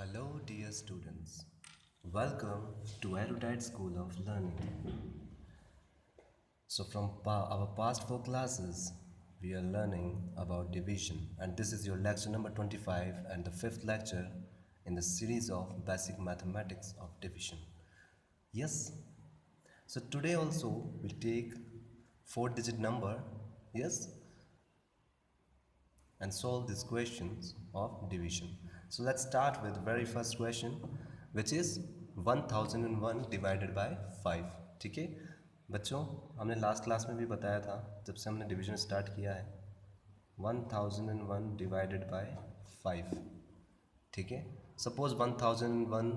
Hello, dear students. Welcome to Erudite School of Learning. So, from our past 4 classes, we are learning about division, and this is your lecture number 25 and the fifth lecture in the series of basic mathematics of division. Yes. So today also we'll take 4-digit number. Yes. And solve these questions of division. So let's start with the very first question, which is 1001 divided by 5. ठीक है बच्चों, हमने last class में भी बताया था जब से हमने डिवीजन स्टार्ट किया है 1001 डिवाइडेड बाय 5. ठीक है, सपोज 1001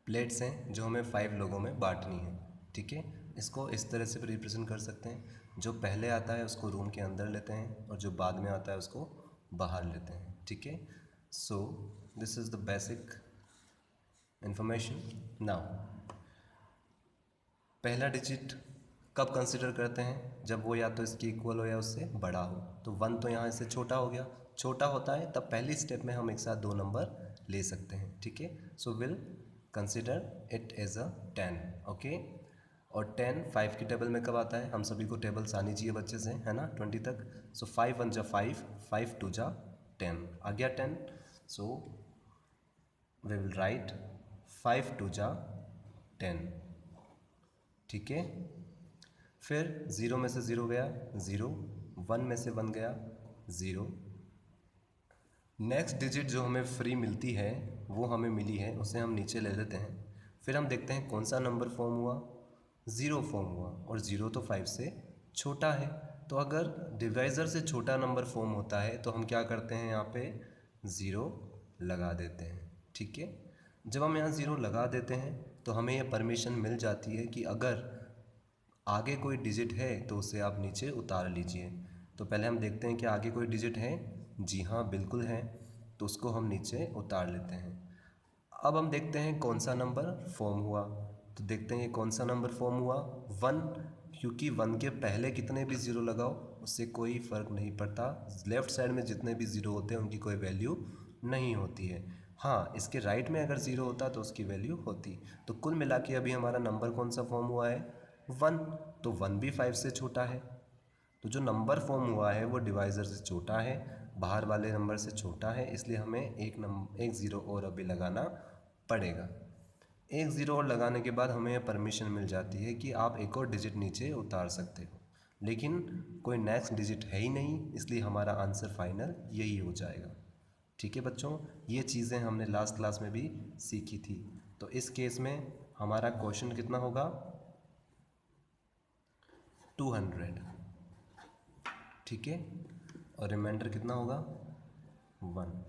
प्लेट्स हैं जो हमें 5 लोगों में बांटनी है. ठीक है, इसको इस तरह से रिप्रेजेंट कर सकते हैं. जो पहले आता है उसको रूम के अंदर लेते हैं और जो बाद में आता है उसको बाहर लेते हैं. ठीक है, so this is the basic information. Now पहला डिजिट कब कंसिडर करते हैं? जब वो या तो इसके इक्वल हो या उससे बड़ा हो. तो 1 तो यहाँ इससे छोटा हो गया. छोटा होता है तब पहली स्टेप में हम एक साथ 2 नंबर ले सकते हैं. ठीक है, so will consider it as a 10. Okay, और 10 5 की टेबल में कब आता है? हम सभी को टेबल्स आनी चाहिए बच्चे से, है ना, 20 तक. सो 5 1 जा 5, 5 2 जा 10, आ गया 10. सो वी विल राइट 5 2 जा 10. ठीक है, फिर 0 में से 0 गया 0, 1 में से 1 गया 0. नेक्स्ट डिजिट जो हमें फ्री मिलती है वो हमें मिली है, उसे हम नीचे ले लेते हैं. फिर हम देखते हैं कौन सा नंबर फॉर्म हुआ. 0 फॉर्म हुआ और 0 तो 5 से छोटा है. तो अगर डिवाइज़र से छोटा नंबर फॉर्म होता है तो हम क्या करते हैं, यहाँ पे 0 लगा देते हैं. ठीक है, जब हम यहाँ 0 लगा देते हैं तो हमें यह परमिशन मिल जाती है कि अगर आगे कोई डिजिट है तो उसे आप नीचे उतार लीजिए. तो पहले हम देखते हैं कि आगे कोई डिजिट है. जी हाँ, बिल्कुल है. तो उसको हम नीचे उतार लेते हैं. अब हम देखते हैं कौन सा नंबर फॉर्म हुआ. तो देखते हैं ये कौन सा नंबर फॉर्म हुआ, 1. क्योंकि 1 के पहले कितने भी 0 लगाओ उससे कोई फ़र्क नहीं पड़ता. लेफ़्ट साइड में जितने भी 0 होते हैं उनकी कोई वैल्यू नहीं होती है. हाँ, इसके राइट में अगर 0 होता तो उसकी वैल्यू होती. तो कुल मिला के अभी हमारा नंबर कौन सा फॉर्म हुआ है, 1. तो 1 भी 5 से छोटा है. तो जो नंबर फॉर्म हुआ है वो डिवाइज़र से छोटा है, बाहर वाले नंबर से छोटा है. इसलिए हमें एक 0 और अभी लगाना पड़ेगा. एक 0 और लगाने के बाद हमें परमिशन मिल जाती है कि आप एक और डिजिट नीचे उतार सकते हो. लेकिन कोई नेक्स्ट डिजिट है ही नहीं, इसलिए हमारा आंसर फाइनल यही हो जाएगा. ठीक है बच्चों, ये चीज़ें हमने लास्ट क्लास में भी सीखी थी. तो इस केस में हमारा क्वेश्चन कितना होगा, 200. ठीक है, और रिमाइंडर कितना होगा, 1.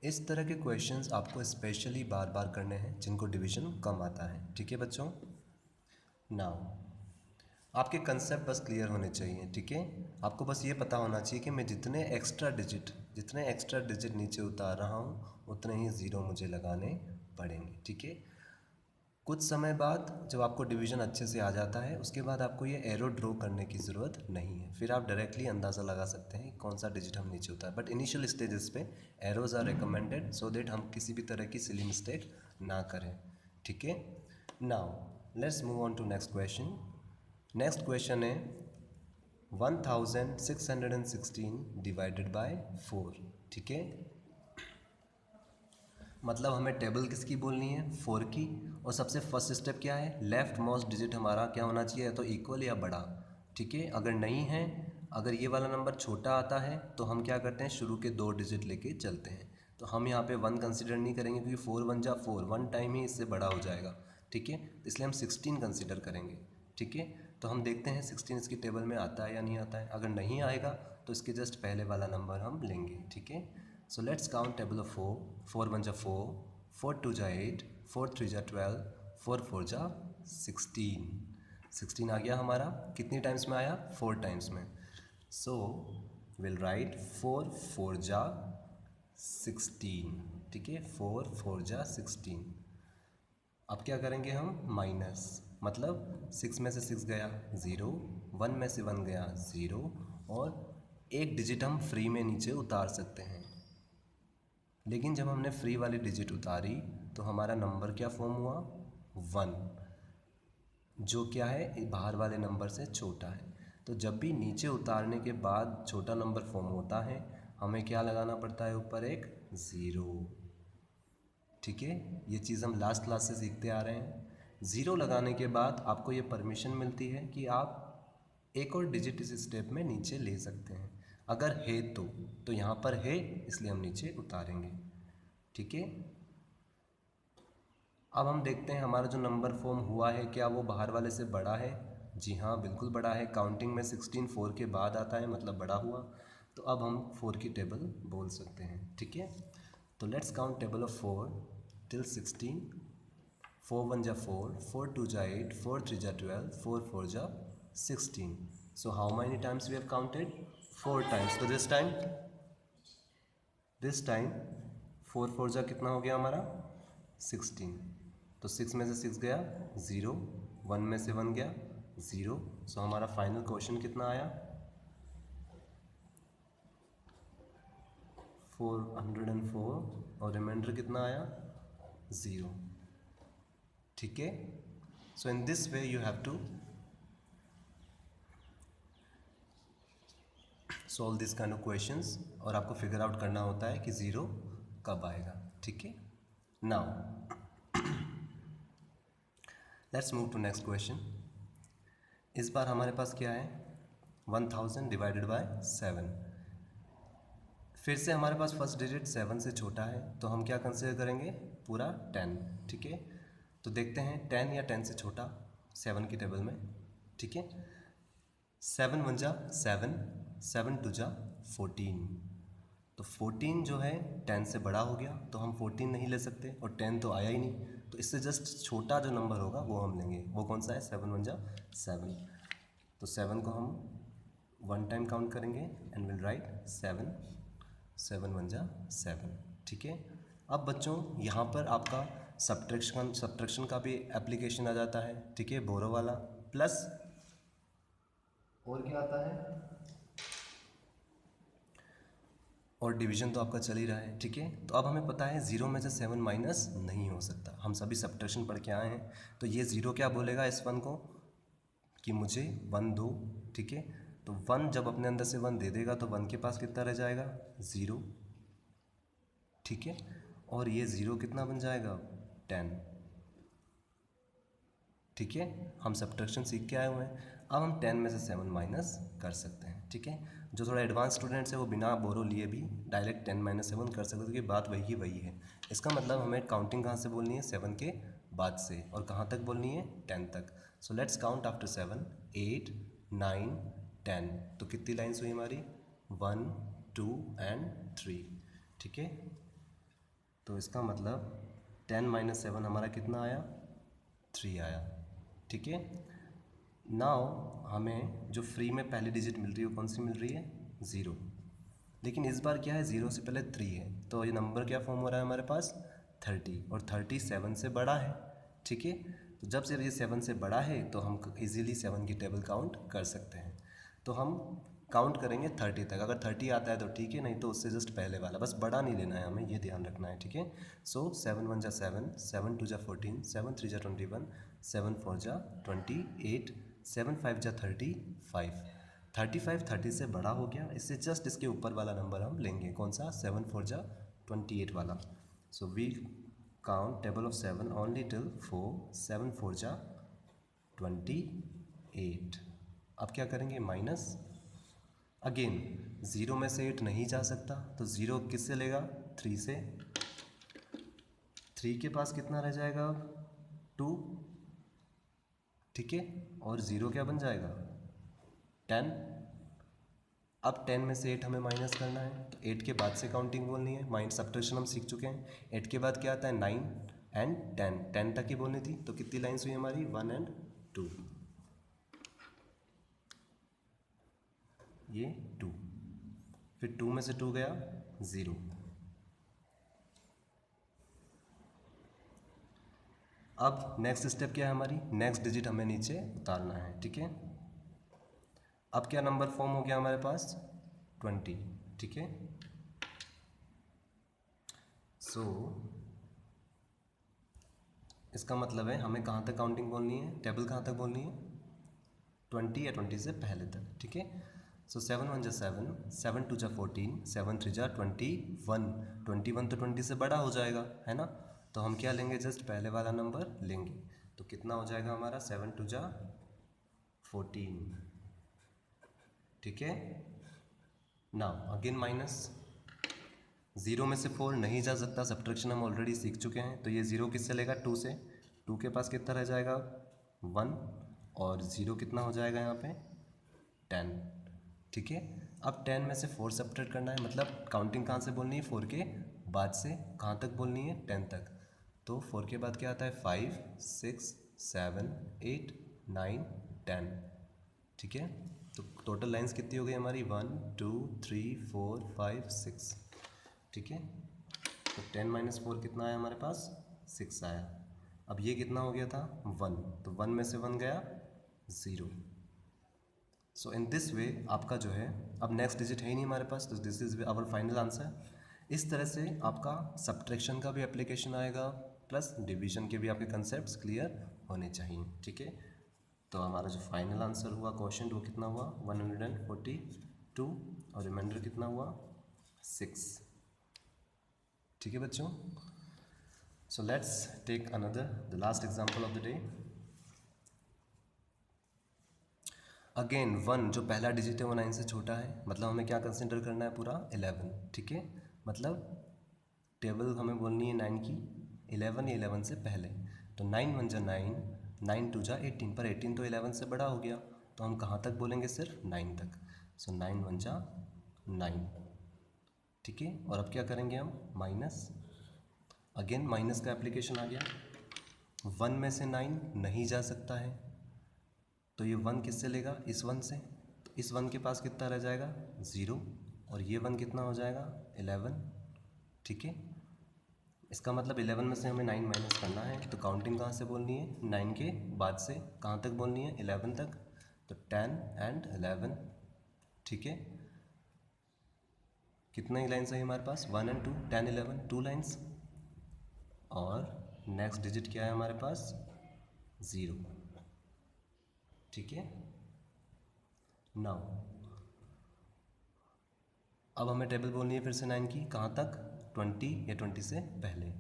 इस तरह के क्वेश्चंस आपको स्पेशली बार बार करने हैं जिनको डिवीजन कम आता है. ठीक है बच्चों, नाउ आपके कंसेप्ट बस क्लियर होने चाहिए. ठीक है, आपको बस ये पता होना चाहिए कि मैं जितने एक्स्ट्रा डिजिट नीचे उतार रहा हूँ उतने ही 0 मुझे लगाने पड़ेंगे. ठीक है, कुछ समय बाद जब आपको डिवीज़न अच्छे से आ जाता है उसके बाद आपको ये एरो ड्रॉ करने की ज़रूरत नहीं है. फिर आप डायरेक्टली अंदाज़ा लगा सकते हैं कौन सा डिजिट हम नीचे उतार. बट इनिशियल स्टेजेस पे arrows are recommended so that हम किसी भी तरह की सिली मिस्टेक ना करें. ठीक है, now let's move on to next question. Next question है 1616 डिवाइडेड बाय 4. ठीक है, मतलब हमें टेबल किसकी बोलनी है, 4 की. और सबसे फर्स्ट स्टेप क्या है, लेफ़्ट मोस्ट डिजिट हमारा क्या होना चाहिए, या तो इक्वल या बड़ा. ठीक है, अगर नहीं है, अगर ये वाला नंबर छोटा आता है तो हम क्या करते हैं, शुरू के 2 डिजिट लेके चलते हैं. तो हम यहाँ पे 1 कंसिडर नहीं करेंगे क्योंकि 4 1 जा 4, 1 टाइम ही इससे बड़ा हो जाएगा. ठीक है, इसलिए हम 16 कंसिडर करेंगे. ठीक है, तो हम देखते हैं 16 इसकी टेबल में आता है या नहीं आता है. अगर नहीं आएगा तो इसके जस्ट पहले वाला नंबर हम लेंगे. ठीक है, so let's count table of 4. 4 1 जा 4, 4 2 जा 8, 4 3 जा 12, 4 4 जा 16. 16 आ गया हमारा. कितनी टाइम्स में आया, 4 टाइम्स में. सो विल राइट 4 4 जा 16. ठीक है, 4 4 जा 16. अब क्या करेंगे हम, माइनस, मतलब 6 में से 6 गया 0, 1 में से 1 गया 0, और एक डिजिट हम फ्री में नीचे उतार सकते हैं. लेकिन जब हमने फ्री वाली डिजिट उतारी तो हमारा नंबर क्या फॉर्म हुआ, 1, जो क्या है बाहर वाले नंबर से छोटा है। तो जब भी नीचे उतारने के बाद छोटा नंबर फॉर्म होता है हमें क्या लगाना पड़ता है, ऊपर एक 0। ठीक है, ये चीज़ हम लास्ट क्लास से सीखते आ रहे हैं। 0 लगाने के बाद आपको ये परमिशन मिलती है कि आप एक और डिजिट इस स्टेप में नीचे ले सकते हैं, अगर है तो यहाँ पर है इसलिए हम नीचे उतारेंगे। ठीक है, अब हम देखते हैं हमारा जो नंबर फॉर्म हुआ है क्या वो बाहर वाले से बड़ा है। जी हाँ, बिल्कुल बड़ा है। काउंटिंग में 16 4 के बाद आता है, मतलब बड़ा हुआ। तो अब हम 4 की टेबल बोल सकते हैं। ठीक है, तो let's count table of 4 till 16। 4 1 जा 4, 4 2 जा 8, 4 3 जा 12, 4 4 जा 16। So how many times we have counted? 4 times. So this time 4 4 जा कितना हो गया हमारा, 16। तो 6 में से 6 गया 0, 1 में से 1 गया 0। सो हमारा फाइनल क्वेश्चन कितना आया, 404, और रिमाइंडर कितना आया, 0। ठीक है, so in this way you have to solve this kind of questions, और आपको फिगर आउट करना होता है कि 0 कब आएगा। ठीक है, now let's move to next question. इस बार हमारे पास क्या है, 1000 डिवाइडेड बाय 7। फिर से हमारे पास फर्स्ट डिजिट 7 से छोटा है, तो हम क्या कंसिडर करेंगे, पूरा 10। ठीक है, तो देखते हैं 10 या 10 से छोटा 7 की टेबल में। ठीक है, 7 1 जा 7, 7 2 जा 14। तो 14 जो है 10 से बड़ा हो गया, तो हम 14 नहीं ले सकते, और 10 तो आया ही नहीं, तो इससे जस्ट छोटा जो नंबर होगा वो हम लेंगे। वो कौन सा है, 7 1 जा 7। तो 7 को हम 1 टाइम काउंट करेंगे एंड विल राइट 7, 7 1 जा 7। ठीक है, अब बच्चों यहाँ पर आपका सब्ट्रैक्शन का भी एप्लीकेशन आ जाता है। ठीक है, बोरो वाला, प्लस और क्या आता है, और डिवीजन तो आपका चल ही रहा है। ठीक है, तो अब हमें पता है 0 में से 7 माइनस नहीं हो सकता, हम सभी सब्ट्रैक्शन पढ़ के आए हैं। तो ये 0 क्या बोलेगा इस 1 को कि मुझे 1 दो। ठीक है, तो 1 जब अपने अंदर से 1 दे देगा तो 1 के पास कितना रह जाएगा, 0। ठीक है, और ये 0 कितना बन जाएगा, 10। ठीक है, हम सब्ट्रैक्शन सीख के आए हुए हैं। अब हम 10 में से 7 माइनस कर सकते हैं। ठीक है, जो थोड़ा एडवांस स्टूडेंट्स है वो बिना बोरो लिए भी डायरेक्ट 10 - 7 कर सकते हैं, क्योंकि बात वही है। इसका मतलब हमें काउंटिंग कहाँ से बोलनी है, 7 के बाद से, और कहाँ तक बोलनी है, 10 तक। So let's count after 7, 8 9 10। तो कितनी लाइन्स हुई हमारी, 1 2 एंड 3। ठीक है, तो इसका मतलब 10 - 7 हमारा कितना आया, 3 आया। ठीक है, नाउ हमें जो फ्री में पहली डिजिट मिल रही है वो कौन सी मिल रही है, 0। लेकिन इस बार क्या है, 0 से पहले 3 है, तो ये नंबर क्या फॉर्म हो रहा है हमारे पास, 30, और 30 7 से बड़ा है। ठीक है, तो जब से ये 7 से बड़ा है तो हम इजीली 7 की टेबल काउंट कर सकते हैं। तो हम काउंट करेंगे 30 तक, अगर 30 आता है तो ठीक है, नहीं तो उससे जस्ट पहले वाला, बस बड़ा नहीं लेना है हमें, ये ध्यान रखना है। ठीक है, सो 7 1 जा 7, 7 2 जा 14, 7 3 जा 21, 7 4 जा 28, 7 5 जा 35। 35 30 से बड़ा हो गया, इससे जस्ट इसके ऊपर वाला नंबर हम लेंगे, कौन सा, 7 4 जा 28 वाला। So we count table of 7 only till 4, 7 4 जा 28। अब क्या करेंगे, माइनस अगेन, 0 में से 8 नहीं जा सकता, तो 0 किससे लेगा, 3 से। 3 के पास कितना रह जाएगा, 2। ठीक है, और 0 क्या बन जाएगा, 10। अब 10 में से 8 हमें माइनस करना है, तो 8 के बाद से काउंटिंग बोलनी है। माइंड सब्ट्रैक्शन हम सीख चुके हैं। 8 के बाद क्या आता है, 9 एंड 10, 10 तक ही बोलनी थी। तो कितनी लाइन्स हुई हमारी, 1 एंड 2, ये 2। फिर 2 में से 2 गया 0। अब नेक्स्ट स्टेप क्या है हमारी, नेक्स्ट डिजिट हमें नीचे उतारना है। ठीक है, अब क्या नंबर फॉर्म हो गया हमारे पास, 20। ठीक है, सो इसका मतलब है हमें कहाँ तक काउंटिंग बोलनी है, टेबल कहाँ तक बोलनी है, 20 या 20 से पहले तक, ठीक है। सो 7 1 जा 7, 7 2 जा 14, 7 3 जा 21, 21 तो 20 से बड़ा हो जाएगा, है ना। तो हम क्या लेंगे, जस्ट पहले वाला नंबर लेंगे। तो कितना हो जाएगा हमारा, 7 2 जा 14, ठीक है। नाउ अगेन माइनस, 0 में से 4 नहीं जा सकता, सब्ट्रैक्शन हम ऑलरेडी सीख चुके हैं। तो ये 0 किससे लेगा, 2 से। 2 के पास कितना रह जाएगा, 1, और 0 कितना हो जाएगा यहाँ पे, 10, ठीक है। अब 10 में से 4 सब्ट्रैक्ट करना है, मतलब काउंटिंग कहाँ से बोलनी है, 4 के बाद से कहाँ तक बोलनी है, 10 तक। तो 4 के बाद क्या आता है, 5 6 7 8 9 10, ठीक है। तो टोटल लाइंस कितनी हो गई हमारी, 1 2 3 4 5 6, ठीक है। तो 10 - 4 कितना आया हमारे पास, 6 आया। अब ये कितना हो गया था, 1, तो 1 में से 1 गया 0। सो इन दिस वे आपका जो है, अब नेक्स्ट डिजिट है ही नहीं हमारे पास, तो this is our final answer. इस तरह से आपका सब्ट्रैक्शन का भी एप्लीकेशन आएगा, प्लस डिवीजन के भी आपके कंसेप्ट्स क्लियर होने चाहिए, ठीक है। तो हमारा जो फाइनल आंसर हुआ क्वेश्चन वो कितना हुआ, 142, और रिमाइंडर कितना हुआ, 6, ठीक है बच्चों। So let's take another the last example of the day. Again 1 जो पहला डिजिट है वो 9 से छोटा है, मतलब हमें क्या कंसिडर करना है, पूरा 11, ठीक है। मतलब टेबल हमें बोलनी है 9 की, 11 या 11 से पहले। तो 9 1 जा 9, 9 2 जा 18, पर 18 तो 11 से बड़ा हो गया, तो हम कहाँ तक बोलेंगे, सिर्फ 9 तक। सो 9 1 जा 9, ठीक है। और अब क्या करेंगे हम, माइनस, अगेन माइनस का एप्लीकेशन आ गया। 1 में से 9 नहीं जा सकता है, तो ये 1 किससे लेगा, इस 1 से। तो इस 1 के पास कितना रह जाएगा, 0, और ये 1 कितना हो जाएगा, 11, ठीक है। इसका मतलब 11 में से हमें 9 माइनस करना है, तो काउंटिंग कहाँ से बोलनी है, 9 के बाद से कहाँ तक बोलनी है, 11 तक। तो 10 एंड 11, ठीक है। कितनी लाइन्स है हमारे पास, 1 एंड 2, 10 11, 2 लाइन्स। और नेक्स्ट डिजिट क्या है हमारे पास, 0, ठीक है। नाउ अब हमें टेबल बोलनी है फिर से 9 की, कहाँ तक, 20 या 20 से पहले।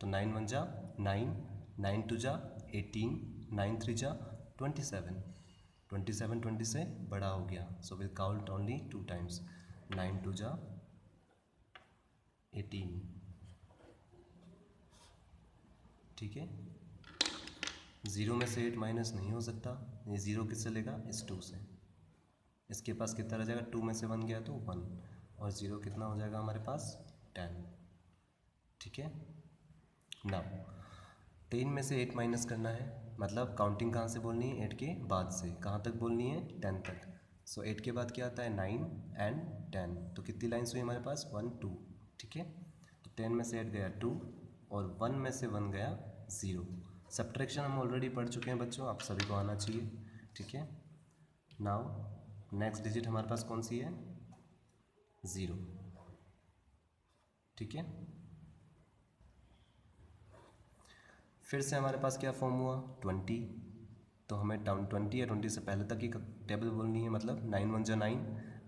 तो 9 1 जा 9, 9 2 जा 18, 9 3 जा 27, 27 20 से बड़ा हो गया। So will count only 2 times, 9 2 जा 18, ठीक है। 0 में से 8 माइनस नहीं हो सकता, ये 0 किससे लेगा, इस 2 से। इसके पास कितना रह जाएगा, 2 में से 1 गया तो 1, और 0 कितना हो जाएगा हमारे पास, 10, ठीक है। नाउ 10 में से 8 माइनस करना है, मतलब काउंटिंग कहाँ से बोलनी है, 8 के बाद से कहाँ तक बोलनी है, 10 तक। सो 8 के बाद क्या आता है, 9 एंड 10, तो कितनी लाइन्स हुई हमारे पास, 1 2, ठीक है। तो 10 में से 8 गया 2, और 1 में से 1 गया 0। सब्ट्रैक्शन हम ऑलरेडी पढ़ चुके हैं बच्चों, आप सभी को आना चाहिए, ठीक है। नाउ नेक्स्ट डिजिट हमारे पास कौन सी है, 0, ठीक है। फिर से हमारे पास क्या फॉर्म हुआ, 20, तो हमें 20 या 20 से पहले तक ही टेबल बोलनी है, मतलब 9 1 जा 9,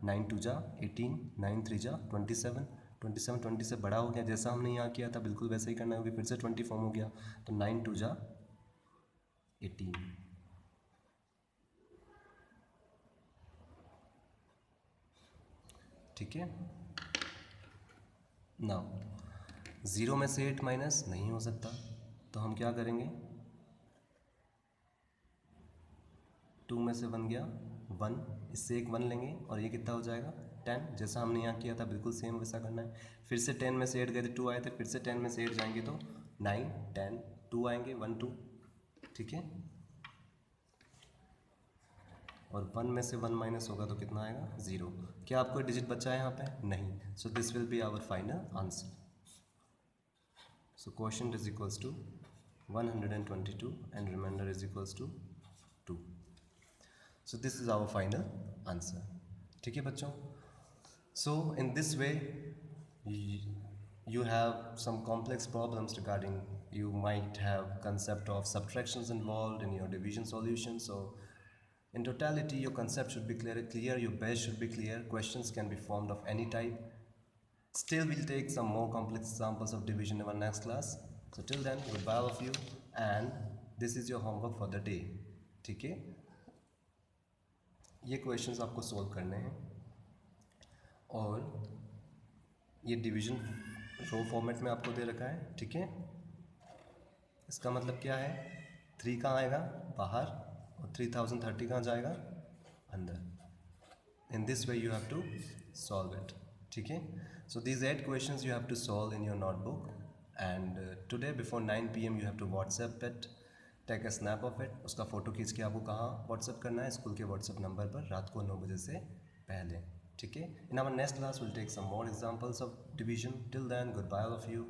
9 2 जा 18, 9 3 जा 27, 27 20 से बड़ा हो गया, जैसा हमने यहाँ किया था बिल्कुल वैसे ही करना होगा, फिर से 20 फॉर्म हो गया। तो 9 2 जा 18, ठीक है। नाउ 0 में से 8 माइनस नहीं हो सकता, तो हम क्या करेंगे, 2 में से 1 गया 1, इससे एक 1 लेंगे, और ये कितना हो जाएगा, 10, जैसा हमने यहाँ किया था बिल्कुल सेम वैसा करना है। फिर से 10 में से 8 गए थे, 2 आए थे, फिर से 10 में से 8 जाएंगे तो 9 10, 2 आएंगे 1 2, ठीक है। और 1 में से 1 माइनस होगा तो कितना आएगा, 0। क्या आपको डिजिट बचा है यहाँ पे, नहीं। So this will be our final answer. So question is equals to 122 and reminder is equals to 2। So this is our final answer, ठीक है बच्चों। So in this way you have some complex problems regarding, you might have concept of subtractions involved in your division solution. So in totality, your concept should be clear, your base should be clear, questions can be formed of any type. Still, we'll take some more complex examples of division in our next class. So till then, goodbye all of you, and this is your homework for the day. ठीक है, ये questions आपको solve करने हैं, और ये division रो format में आपको दे रखा है. ठीक है, इसका मतलब क्या है, 3 कहाँ आएगा बाहर और 3030 कहाँ जाएगा अंदर. In this way you have to solve it. ठीक है, so these 8 questions you have to solve in your notebook, and today before 9 PM you have to WhatsApp it, take a snap of it. उसका photo खींच के आपको कहाँ WhatsApp करना है, school के व्हाट्सएप नंबर पर रात को 9 बजे से पहले. ठीक है, in our next class will take some more examples of division. Till then, goodbye all of you.